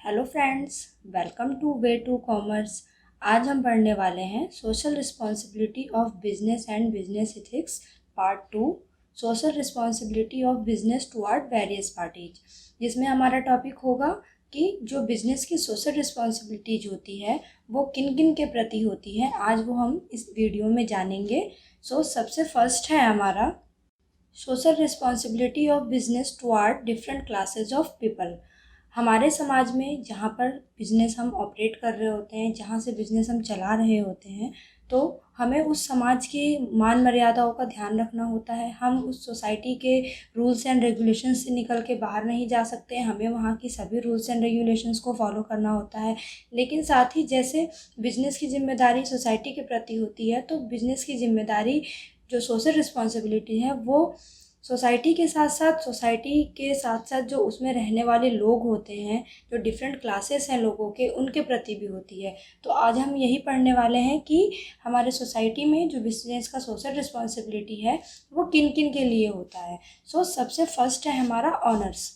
Hello friends, welcome to way to commerce. आज हम पढ़ने वाले हैं social responsibility of business and business ethics part 2, social responsibility of business toward various parties, जिसमें हमारा topic होगा कि जो बिजनेस की सोशल रिस्पॉन्सिबिलिटीज होती है वो किन किन के प्रति होती है। आज वो हम इस वीडियो में जानेंगे। सबसे फर्स्ट है हमारा social responsibility of business toward different classes of people. हमारे समाज में जहाँ पर बिज़नेस हम ऑपरेट कर रहे होते हैं, जहाँ से बिज़नेस हम चला रहे होते हैं, तो हमें उस समाज की मान मर्यादाओं का ध्यान रखना होता है। हम उस सोसाइटी के रूल्स एंड रेगुलेशंस से निकल के बाहर नहीं जा सकते। हमें वहाँ की सभी रूल्स एंड रेगुलेशंस को फॉलो करना होता है। लेकिन साथ ही जैसे बिज़नेस की जिम्मेदारी सोसाइटी के प्रति होती है, तो बिज़नेस की जिम्मेदारी जो सोशल रिस्पॉन्सिबिलिटी है वो सोसाइटी के साथ साथ जो उसमें रहने वाले लोग होते हैं, जो डिफरेंट क्लासेस हैं लोगों के, उनके प्रति भी होती है। तो आज हम यही पढ़ने वाले हैं कि हमारे सोसाइटी में जो बिजनेस का सोशल रिस्पॉन्सिबिलिटी है वो किन किन के लिए होता है। सबसे फर्स्ट है हमारा honours.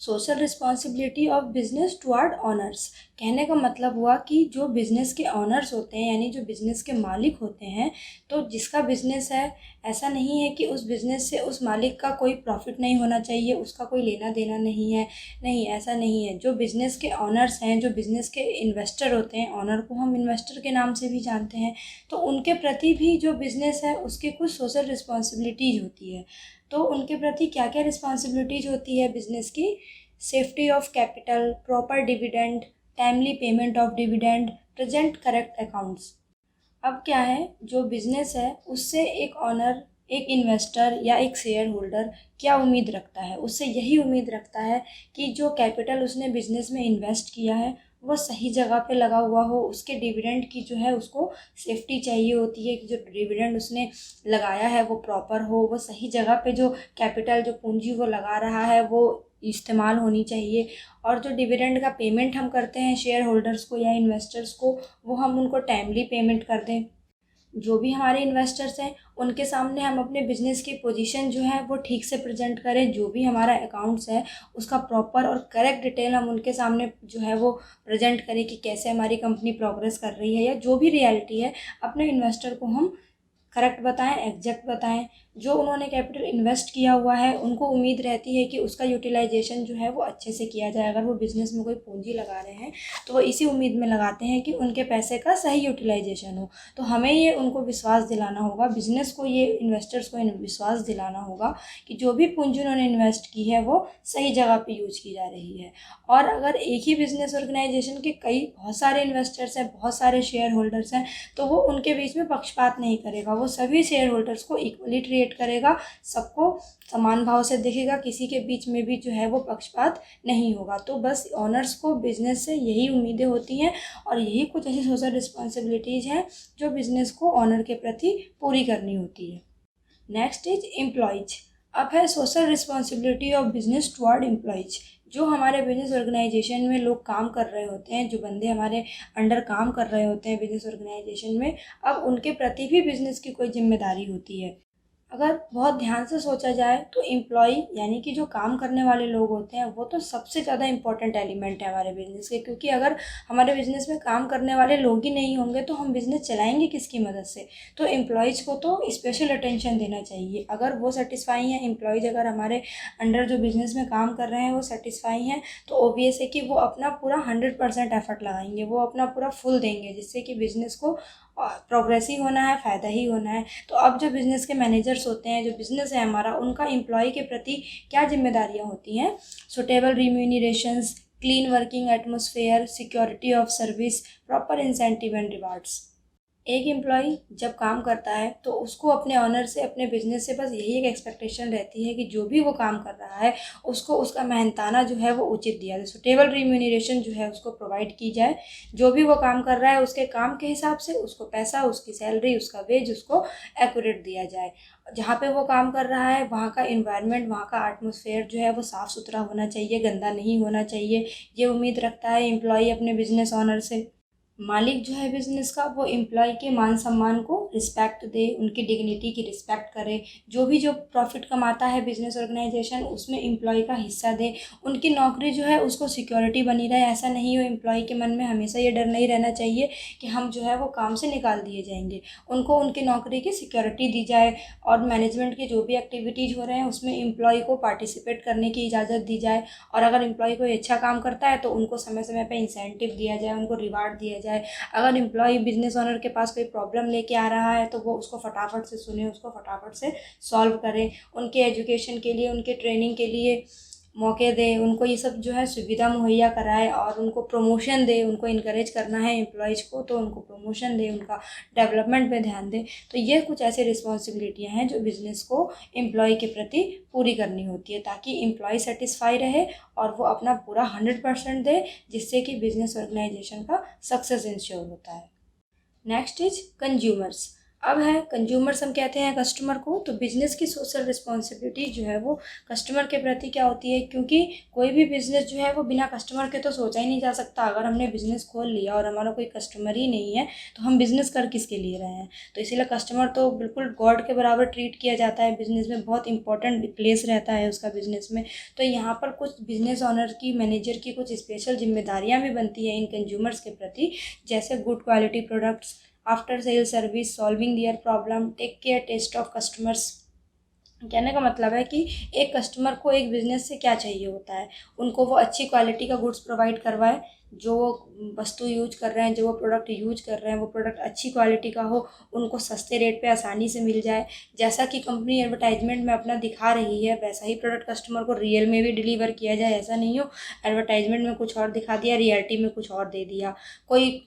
Social responsibility of business toward honours. कहने का मतलब हुआ कि जो बिज़नेस के ऑनर्स होते हैं, यानी जो बिज़नेस के मालिक होते हैं, तो जिसका बिज़नेस है, ऐसा नहीं है कि उस बिज़नेस से उस मालिक का कोई प्रॉफिट नहीं होना चाहिए, उसका कोई लेना देना नहीं है। नहीं, ऐसा नहीं है। जो बिज़नेस के ऑनर्स हैं, जो बिज़नेस के इन्वेस्टर होते हैं, ऑनर को हम इन्वेस्टर के नाम से भी जानते हैं, तो उनके प्रति भी जो बिज़नेस है उसकी कुछ सोशल रिस्पॉन्सिबिलिटीज़ होती है। तो उनके प्रति क्या क्या रिस्पॉन्सिबिलिटीज़ होती है बिज़नेस की? Safety of capital, proper dividend, timely payment of dividend, present correct accounts. अब क्या है, जो बिज़नेस है उससे एक ऑनर, एक इन्वेस्टर या एक शेयर होल्डर क्या उम्मीद रखता है? उससे यही उम्मीद रखता है कि जो कैपिटल उसने बिज़नेस में इन्वेस्ट किया है वो सही जगह पे लगा हुआ हो। उसके डिविडेंड की जो है उसको सेफ्टी चाहिए होती है कि जो डिविडेंड उसने लगाया है वो प्रॉपर हो, वो सही जगह पे जो कैपिटल, जो पूंजी वो लगा रहा है वो इस्तेमाल होनी चाहिए। और जो डिविडेंड का पेमेंट हम करते हैं शेयर होल्डर्स को या इन्वेस्टर्स को, वो हम उनको टाइमली पेमेंट कर दें। जो भी हमारे इन्वेस्टर्स हैं उनके सामने हम अपने बिज़नेस की पोजीशन जो है वो ठीक से प्रेजेंट करें। जो भी हमारा अकाउंट्स है उसका प्रॉपर और करेक्ट डिटेल हम उनके सामने जो है वो प्रेजेंट करें कि कैसे हमारी कंपनी प्रोग्रेस कर रही है, या जो भी रियलिटी है अपने इन्वेस्टर को हम करेक्ट बताएं, एग्जैक्ट बताएं। जो उन्होंने कैपिटल इन्वेस्ट किया हुआ है उनको उम्मीद रहती है कि उसका यूटिलाइजेशन जो है वो अच्छे से किया जाए। अगर वो बिज़नेस में कोई पूंजी लगा रहे हैं तो वो इसी उम्मीद में लगाते हैं कि उनके पैसे का सही यूटिलाइजेशन हो। तो हमें ये उनको विश्वास दिलाना होगा, बिज़नेस को, ये इन्वेस्टर्स को विश्वास दिलाना होगा कि जो भी पूंजी उन्होंने इन्वेस्ट की है वो सही जगह पर यूज की जा रही है। और अगर एक ही बिज़नेस ऑर्गेनाइजेशन के बहुत सारे इन्वेस्टर्स हैं, बहुत सारे शेयर होल्डर्स हैं, तो वो उनके बीच में पक्षपात नहीं करेगा। वो सभी शेयर होल्डर्स को इक्वली ट्रीट करेगा, सबको समान भाव से देखेगा, किसी के बीच में भी जो है वो पक्षपात नहीं होगा। तो बस ऑनर्स को बिजनेस से यही उम्मीदें होती हैं और यही कुछ ऐसी सोशल रिस्पॉन्सिबिलिटीज़ हैं जो बिजनेस को ऑनर के प्रति पूरी करनी होती है। Next is employees. अब है social responsibility of business toward employees. जो हमारे बिजनेस ऑर्गेनाइजेशन में लोग काम कर रहे होते हैं, जो बंदे हमारे अंडर काम कर रहे होते हैं बिजनेस ऑर्गेनाइजेशन में, अब उनके प्रति भी बिजनेस की कोई जिम्मेदारी होती है। अगर बहुत ध्यान से सोचा जाए तो एम्प्लॉय यानी कि जो काम करने वाले लोग होते हैं वो तो सबसे ज़्यादा इम्पॉर्टेंट एलिमेंट है हमारे बिज़नेस के। क्योंकि अगर हमारे बिज़नेस में काम करने वाले लोग ही नहीं होंगे तो हम बिज़नेस चलाएंगे किसकी मदद से? तो एम्प्लॉयज़ को तो स्पेशल अटेंशन देना चाहिए। अगर वो सेटिस्फाई हैं, एम्प्लॉयज़ अगर हमारे अंडर जो बिज़नेस में काम कर रहे हैं वो सेटिस्फाई हैं, तो ऑब्वियस है कि वो अपना पूरा 100% एफर्ट लगाएंगे, वो अपना पूरा फुल देंगे, जिससे कि बिज़नेस को प्रोग्रेस ही होना है, फ़ायदा ही होना है। तो अब जो बिज़नेस के मैनेजर्स होते हैं, जो बिज़नेस है हमारा, उनका एम्प्लॉय के प्रति क्या जिम्मेदारियां होती हैं? Suitable remunerations, clean working atmosphere, security of service, proper incentive and rewards. एक एम्प्लॉय जब काम करता है तो उसको अपने ऑनर से, अपने बिजनेस से बस यही एक एक्सपेक्टेशन रहती है कि जो भी वो काम कर रहा है उसको उसका मेहनताना जो है वो उचित दिया जाए, सुटेबल रिम्यूनरेशन जो है उसको प्रोवाइड की जाए। जो भी वो काम कर रहा है उसके काम के हिसाब से उसको पैसा, उसकी सैलरी, उसका वेज उसको एक्यूरेट दिया जाए। जहाँ पे वो काम कर रहा है वहाँ का इन्वायरमेंट, वहाँ का एटमॉस्फेयर जो है वो साफ़ सुथरा होना चाहिए, गंदा नहीं होना चाहिए। ये उम्मीद रखता है एम्प्लॉय अपने बिजनेस ऑनर से। मालिक जो है बिज़नेस का, वो एम्प्लॉय के मान सम्मान को रिस्पेक्ट दे, उनकी डिग्निटी की रिस्पेक्ट करे। जो प्रॉफिट कमाता है बिजनेस ऑर्गेनाइजेशन उसमें एम्प्लॉय का हिस्सा दे। उनकी नौकरी जो है उसको सिक्योरिटी बनी रहे, ऐसा नहीं हो एम्प्लॉय के मन में हमेशा ये डर नहीं रहना चाहिए कि हम जो है वो काम से निकाल दिए जाएंगे। उनको उनकी नौकरी की सिक्योरिटी दी जाए और मैनेजमेंट के जो भी एक्टिविटीज़ हो रहे हैं उसमें एम्प्लॉय को पार्टिसिपेट करने की इजाज़त दी जाए। और अगर एम्प्लॉय कोई अच्छा काम करता है तो उनको समय समय पर इंसेंटिव दिया जाए, उनको रिवार्ड दिया जाए। अगर एम्प्लॉय बिजनेस ओनर के पास कोई प्रॉब्लम लेके आ रहा है तो वो उसको फटाफट से सुने, उसको फटाफट से सॉल्व करें। उनके एजुकेशन के लिए, उनके ट्रेनिंग के लिए मौके दे, उनको ये सब जो है सुविधा मुहैया कराए और उनको प्रमोशन दे। उनको इनकरेज करना है एम्प्लॉयज़ को तो उनको प्रमोशन दे, उनका डेवलपमेंट पे ध्यान दे। तो ये कुछ ऐसी रिस्पॉन्सिबिलिटियाँ हैं जो बिज़नेस को एम्प्लॉय के प्रति पूरी करनी होती है ताकि एम्प्लॉय सेटिस्फाई रहे और वो अपना पूरा 100% दे, जिससे कि बिज़नेस ऑर्गेनाइजेशन का सक्सेस इंश्योर होता है। Next is consumers. अब है कंज्यूमर्स, हम कहते हैं कस्टमर को। तो बिज़नेस की सोशल रिस्पॉन्सिबिलिटी जो है वो कस्टमर के प्रति क्या होती है, क्योंकि कोई भी बिज़नेस जो है वो बिना कस्टमर के तो सोचा ही नहीं जा सकता। अगर हमने बिज़नेस खोल लिया और हमारा कोई कस्टमर ही नहीं है तो हम बिज़नेस कर किसके लिए रहे हैं। तो इसीलिए कस्टमर तो बिल्कुल गॉड के बराबर ट्रीट किया जाता है बिज़नेस में, बहुत इंपॉर्टेंट प्लेस रहता है उसका बिज़नेस में। तो यहाँ पर कुछ बिज़नेस ऑनर की, मैनेजर की कुछ स्पेशल जिम्मेदारियाँ भी बनती हैं इन कंज्यूमर्स के प्रति, जैसे good quality products, after sale service, solving their problem, take care taste of customers. कहने का मतलब है कि एक कस्टमर को एक बिज़नेस से क्या चाहिए होता है, उनको वो अच्छी क्वालिटी का गुड्स प्रोवाइड करवाए। जो वो वस्तु यूज कर रहे हैं, जो वो प्रोडक्ट यूज कर रहे हैं, वो प्रोडक्ट अच्छी क्वालिटी का हो, उनको सस्ते रेट पे आसानी से मिल जाए। जैसा कि कंपनी एडवर्टाइजमेंट में अपना दिखा रही है वैसा ही प्रोडक्ट कस्टमर को रियल में भी डिलीवर किया जाए। ऐसा नहीं हो एडवर्टाइजमेंट में कुछ और दिखा दिया, रियलिटी में कुछ और दे दिया। कोई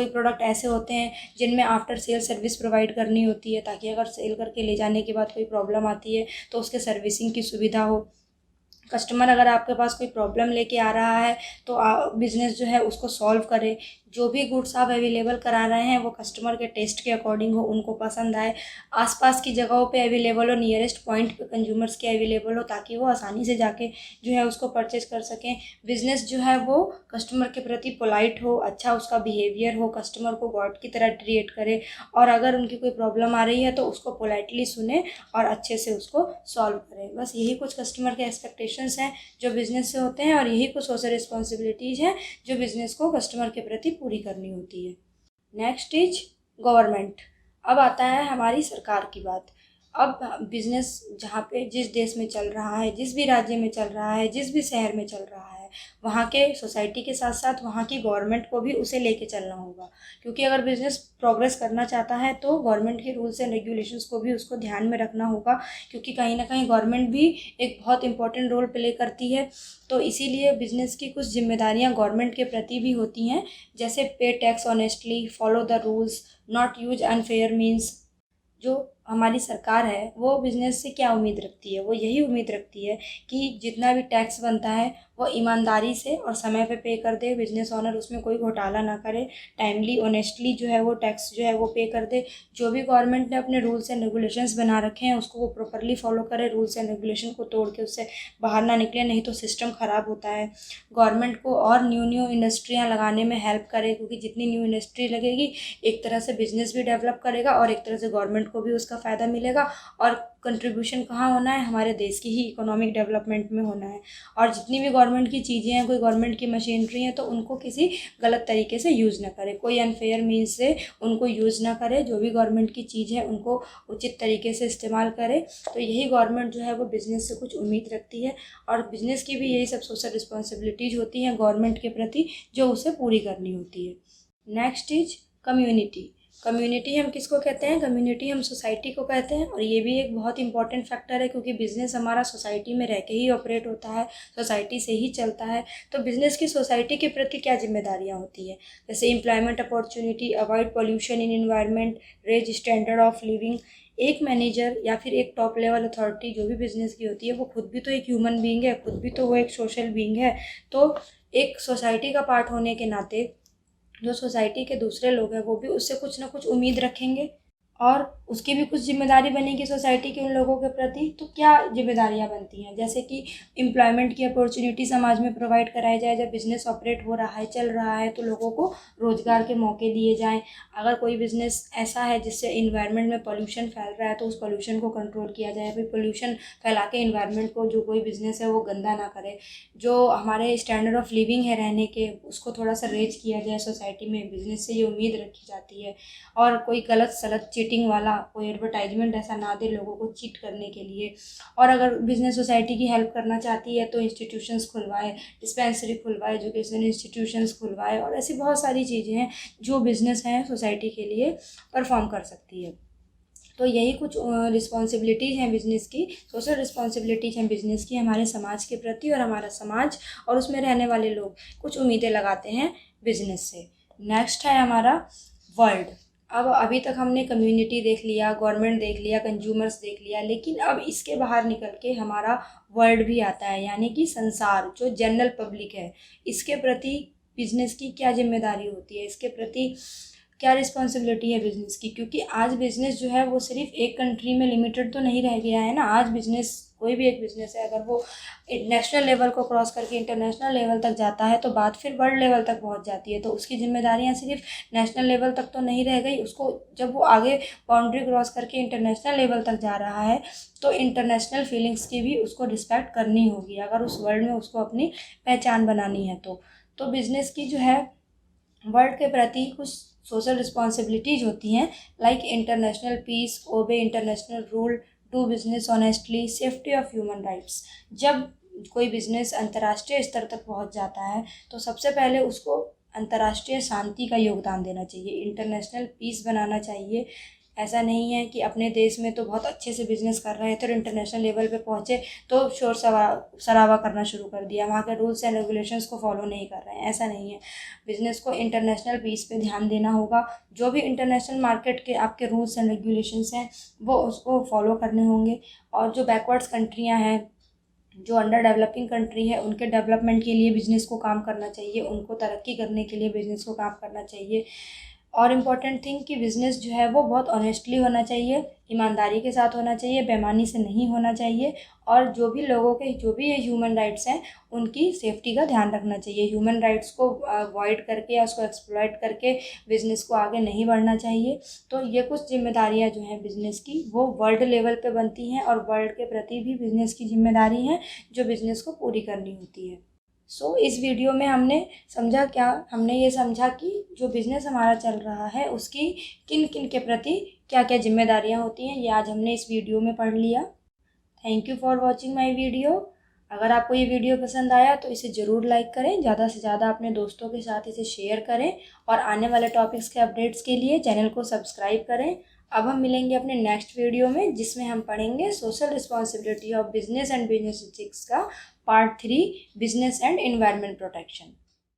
प्रोडक्ट ऐसे होते हैं जिनमें आफ्टर सेल सर्विस प्रोवाइड करनी होती है ताकि अगर सेल करके ले जाने के बाद कोई प्रॉब्लम आती है तो उसके सर्विसिंग की सुविधा हो। कस्टमर अगर आपके पास कोई प्रॉब्लम लेके आ रहा है तो बिज़नेस जो है उसको सॉल्व करे। जो भी गुड्स आप अवेलेबल करा रहे हैं वो कस्टमर के टेस्ट के अकॉर्डिंग हो, उनको पसंद आए, आसपास की जगहों पे अवेलेबल हो, नियरेस्ट पॉइंट पे कंज्यूमर्स के अवेलेबल हो ताकि वो आसानी से जाके जो है उसको परचेज कर सकें। बिज़नेस जो है वो कस्टमर के प्रति पोलाइट हो, अच्छा उसका बिहेवियर हो, कस्टमर को गॉड की तरह ट्रीट करे और अगर उनकी कोई प्रॉब्लम आ रही है तो उसको पोलाइटली सुने और अच्छे से उसको सॉल्व करें। बस यही कुछ कस्टमर के एक्सपेक्टेशंस हैं जो बिज़नेस से होते हैं और यही कुछ सोशल रिस्पॉन्सिबिलिटीज़ हैं जो बिज़नेस को कस्टमर के प्रति पूरी करनी होती है। Next is government. अब आता है हमारी सरकार की बात। अब बिज़नेस जहाँ पे जिस देश में चल रहा है, जिस भी राज्य में चल रहा है, जिस भी शहर में चल रहा है, वहाँ के सोसाइटी के साथ साथ वहाँ की गवर्नमेंट को भी उसे लेके चलना होगा। क्योंकि अगर बिज़नेस प्रोग्रेस करना चाहता है तो गवर्नमेंट के रूल्स एंड रेगुलेशंस को भी उसको ध्यान में रखना होगा, क्योंकि कहीं ना कहीं गवर्नमेंट भी एक बहुत इंपॉर्टेंट रोल प्ले करती है। तो इसीलिए बिज़नेस की कुछ जिम्मेदारियां गवर्नमेंट के प्रति भी होती हैं, जैसे पे tax honestly, follow the rules, not use unfair means. जो हमारी सरकार है वो बिज़नेस से क्या उम्मीद रखती है, वो यही उम्मीद रखती है कि जितना भी टैक्स बनता है वो ईमानदारी से और समय पे कर दे, बिज़नेस ऑनर उसमें कोई घोटाला ना करे, टाइमली ऑनेस्टली जो है वो टैक्स जो है वो पे कर दे। जो भी गवर्नमेंट ने अपने रूल्स एंड रेगुलेशंस बना रखे हैं उसको वो प्रॉपरली फॉलो करे, रूल्स एंड रेगुलेशन को तोड़ के उससे बाहर ना निकले, नहीं तो सिस्टम ख़राब होता है। गवर्नमेंट को और न्यू इंडस्ट्रियाँ लगाने में हेल्प करे, क्योंकि जितनी न्यू इंडस्ट्री लगेगी एक तरह से बिज़नेस भी डेवलप करेगा और एक तरह से गवर्नमेंट को भी उसका फ़ायदा मिलेगा। और कंट्रीब्यूशन कहाँ होना है, हमारे देश की ही इकोनॉमिक डेवलपमेंट में होना है। और जितनी भी गवर्नमेंट की चीज़ें हैं, कोई गवर्नमेंट की मशीनरी है तो उनको किसी गलत तरीके से यूज़ ना करे, कोई अनफेयर मीन्स से उनको यूज़ ना करे। जो भी गवर्नमेंट की चीज़ है उनको उचित तरीके से इस्तेमाल करे। तो यही गवर्नमेंट जो है वो बिज़नेस से कुछ उम्मीद रखती है और बिज़नेस की भी यही सब सोशल रिस्पॉन्सिबिलिटीज़ होती हैं गवर्नमेंट के प्रति जो उसे पूरी करनी होती है। Next is community. कम्युनिटी हम किसको कहते हैं, कम्युनिटी हम सोसाइटी को कहते हैं। और ये भी एक बहुत इंपॉर्टेंट फैक्टर है क्योंकि बिज़नेस हमारा सोसाइटी में रह के ही ऑपरेट होता है, सोसाइटी से ही चलता है। तो बिज़नेस की सोसाइटी के प्रति क्या जिम्मेदारियां होती है, जैसे employment opportunity, avoid pollution in environment, raise standard of living. एक मैनेजर या फिर एक टॉप लेवल अथॉरिटी जो भी बिज़नेस की होती है वो खुद भी तो एक ह्यूमन बीइंग है, खुद भी तो वो एक सोशल बीइंग है। तो एक सोसाइटी का पार्ट होने के नाते जो सोसाइटी के दूसरे लोग हैं वो भी उससे कुछ ना कुछ उम्मीद रखेंगे और उसकी भी कुछ जिम्मेदारी बनेगी सोसाइटी के उन लोगों के प्रति। तो क्या जिम्मेदारियां बनती हैं, जैसे कि एम्प्लॉयमेंट की अपॉर्चुनिटी समाज में प्रोवाइड कराई जाए। जब बिज़नेस ऑपरेट हो रहा है, चल रहा है, तो लोगों को रोज़गार के मौके दिए जाएं। अगर कोई बिज़नेस ऐसा है जिससे इन्वायरमेंट में पोल्यूशन फैल रहा है तो उस पोल्यूशन को कंट्रोल किया जाए। फिर पोल्यूशन फैला के इन्वायरमेंट को जो कोई बिज़नेस है वो गंदा ना करे। जो हमारे स्टैंडर्ड ऑफ लिविंग है रहने के, उसको थोड़ा सा रेज किया जाए सोसाइटी में। बिज़नेस से ये उम्मीद रखी जाती है। और कोई गलत सलत चीटिंग वाला कोई एडवर्टाइजमेंट ऐसा ना दे लोगों को चीट करने के लिए। और अगर बिज़नेस सोसाइटी की हेल्प करना चाहती है तो इंस्टीट्यूशंस खुलवाए, डिस्पेंसरी खुलवाए, एजुकेशन इंस्टीट्यूशंस खुलवाए, और ऐसी बहुत सारी चीज़ें हैं जो बिज़नेस हैं सोसाइटी के लिए परफॉर्म कर सकती है। तो यही कुछ रिस्पॉन्सिबिलिटीज़ हैं बिज़नेस की, सोशल रिस्पॉन्सिबिलिटीज़ हैं बिज़नेस की हमारे समाज के प्रति। और हमारा समाज और उसमें रहने वाले लोग कुछ उम्मीदें लगाते हैं बिज़नेस से। नेक्स्ट है हमारा वर्ल्ड। अब अभी तक हमने कम्युनिटी देख लिया, गवर्नमेंट देख लिया, कंज्यूमर्स देख लिया, लेकिन अब इसके बाहर निकल के हमारा वर्ल्ड भी आता है, यानी कि संसार, जो जनरल पब्लिक है। इसके प्रति बिज़नेस की क्या जिम्मेदारी होती है, इसके प्रति क्या रिस्पॉन्सिबिलिटी है बिज़नेस की। क्योंकि आज बिज़नेस जो है वो सिर्फ एक कंट्री में लिमिटेड तो नहीं रह गया है ना। आज बिज़नेस, कोई भी एक बिज़नेस है, अगर वो नेशनल लेवल को क्रॉस करके इंटरनेशनल लेवल तक जाता है तो बात फिर वर्ल्ड लेवल तक पहुंच जाती है। तो उसकी जिम्मेदारियां सिर्फ नेशनल लेवल तक तो नहीं रह गई, उसको जब वो आगे बाउंड्री क्रॉस करके इंटरनेशनल लेवल तक जा रहा है तो इंटरनेशनल फीलिंग्स की भी उसको रिस्पेक्ट करनी होगी, अगर उस वर्ल्ड में उसको अपनी पहचान बनानी है तो बिज़नेस की जो है वर्ल्ड के प्रति कुछ सोशल रिस्पॉन्सिबिलिटीज़ होती हैं, like international peace, obey international rule, do business honestly, safety of human rights. जब कोई बिजनेस अंतर्राष्ट्रीय स्तर तक पहुंच जाता है तो सबसे पहले उसको अंतर्राष्ट्रीय शांति का योगदान देना चाहिए, इंटरनेशनल पीस बनाना चाहिए। ऐसा नहीं है कि अपने देश में तो बहुत अच्छे से बिज़नेस कर रहे थे और इंटरनेशनल लेवल पे पहुँचे तो शोर शराबा करना शुरू कर दिया, वहाँ के रूल्स एंड रेगुलेशंस को फॉलो नहीं कर रहे हैं। ऐसा नहीं है, बिज़नेस को इंटरनेशनल पीस पे ध्यान देना होगा। जो भी इंटरनेशनल मार्केट के आपके रूल्स एंड रेगुलेशंस हैं वो उसको फॉलो करने होंगे। और जो बैकवर्ड्स कंट्रियाँ हैं, जो अंडर डेवलपिंग कंट्री है, उनके डेवलपमेंट के लिए बिज़नेस को काम करना चाहिए, उनको तरक्की करने के लिए बिज़नेस को काम करना चाहिए। और इम्पॉर्टेंट थिंग कि बिज़नेस जो है वो बहुत ऑनेस्टली होना चाहिए, ईमानदारी के साथ होना चाहिए, बेईमानी से नहीं होना चाहिए। और जो भी लोगों के जो भी ये ह्यूमन राइट्स हैं उनकी सेफ्टी का ध्यान रखना चाहिए। ह्यूमन राइट्स को अवॉइड करके या उसको एक्सप्लॉइट करके बिज़नेस को आगे नहीं बढ़ना चाहिए। तो ये कुछ जिम्मेदारियां जो हैं बिज़नेस की वो वर्ल्ड लेवल पे बनती हैं और वर्ल्ड के प्रति भी बिज़नेस की जिम्मेदारी है जो बिज़नेस को पूरी करनी होती है। इस वीडियो में हमने ये समझा कि जो बिज़नेस हमारा चल रहा है उसकी किन किन के प्रति क्या क्या जिम्मेदारियां होती हैं, ये आज हमने इस वीडियो में पढ़ लिया। Thank you for watching my video. अगर आपको ये वीडियो पसंद आया तो इसे ज़रूर लाइक करें, ज़्यादा से ज़्यादा अपने दोस्तों के साथ इसे शेयर करें और आने वाले टॉपिक्स के अपडेट्स के लिए चैनल को सब्सक्राइब करें। अब हम मिलेंगे अपने नेक्स्ट वीडियो में जिसमें हम पढ़ेंगे social responsibility of business and business ethics का part 3, business and environment protection.